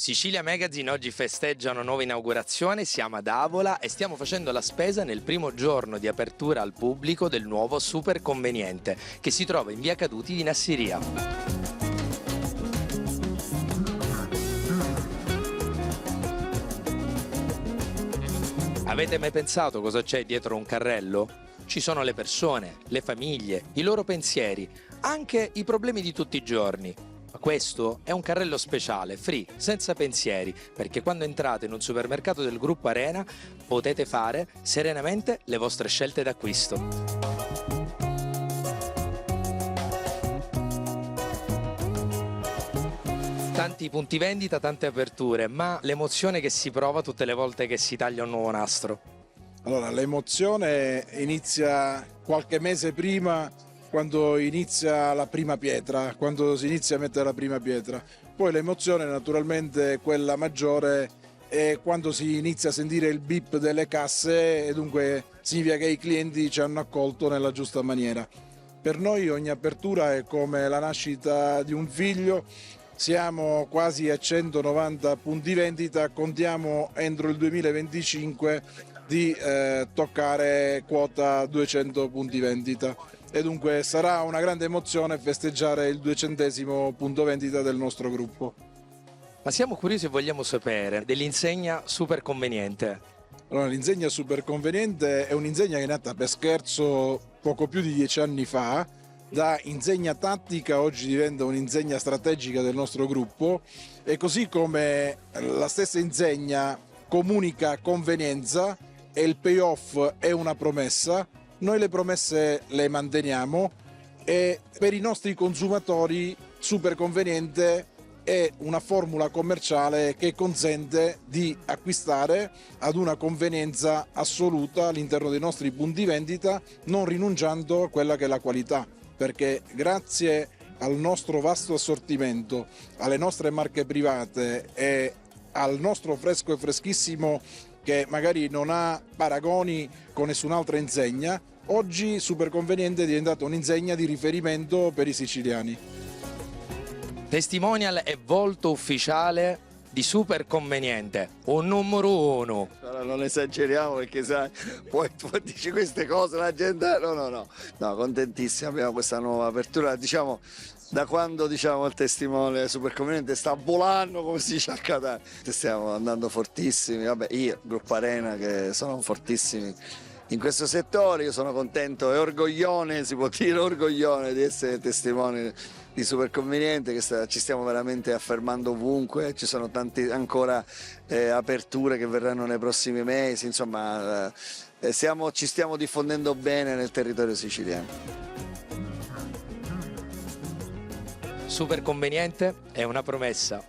Sicilia Magazine oggi festeggia una nuova inaugurazione, siamo ad Avola e stiamo facendo la spesa nel primo giorno di apertura al pubblico del nuovo Super Conveniente che si trova in via Caduti di Nassiria. Avete mai pensato cosa c'è dietro un carrello? Ci sono le persone, le famiglie, i loro pensieri, anche i problemi di tutti i giorni. Ma questo è un carrello speciale, free, senza pensieri, perché quando entrate in un supermercato del gruppo Arena potete fare serenamente le vostre scelte d'acquisto. Tanti punti vendita, tante aperture, ma l'emozione che si prova tutte le volte che si taglia un nuovo nastro. Allora, l'emozione inizia qualche mese prima, quando inizia la prima pietra, quando si inizia a mettere la prima pietra. Poi l'emozione naturalmente quella maggiore è quando si inizia a sentire il beep delle casse e dunque significa che i clienti ci hanno accolto nella giusta maniera. Per noi ogni apertura è come la nascita di un figlio. Siamo quasi a 190 punti vendita, contiamo entro il 2025 di toccare quota 200 punti vendita e dunque sarà una grande emozione festeggiare il 200° punto vendita del nostro gruppo. Ma siamo curiosi e vogliamo sapere dell'insegna Super Conveniente. Allora, l'insegna Super Conveniente è un'insegna che è nata per scherzo poco più di 10 anni fa. Da insegna tattica oggi diventa un'insegna strategica del nostro gruppo e così come la stessa insegna comunica convenienza e il payoff è una promessa, noi le promesse le manteniamo e per i nostri consumatori Super Conveniente è una formula commerciale che consente di acquistare ad una convenienza assoluta all'interno dei nostri punti vendita, non rinunciando a quella che è la qualità, perché grazie al nostro vasto assortimento, alle nostre marche private e al nostro fresco e freschissimo che magari non ha paragoni con nessun'altra insegna, oggi Super Conveniente è diventata un'insegna di riferimento per i siciliani. Testimonial e volto ufficiale di Super Conveniente, un numero uno. Allora, non esageriamo perché sai, poi dici queste cose la gente no, contentissimi, abbiamo questa nuova apertura, diciamo da quando il testimone Super Conveniente sta volando, come si dice a Catania, stiamo andando fortissimi. Vabbè, io, Gruppo Arena, che sono fortissimi in questo settore, io sono contento e orgoglione, si può dire orgoglione di essere testimone di Super Conveniente, che ci stiamo veramente affermando ovunque, ci sono tante ancora aperture che verranno nei prossimi mesi, insomma ci stiamo diffondendo bene nel territorio siciliano. Super Conveniente è una promessa.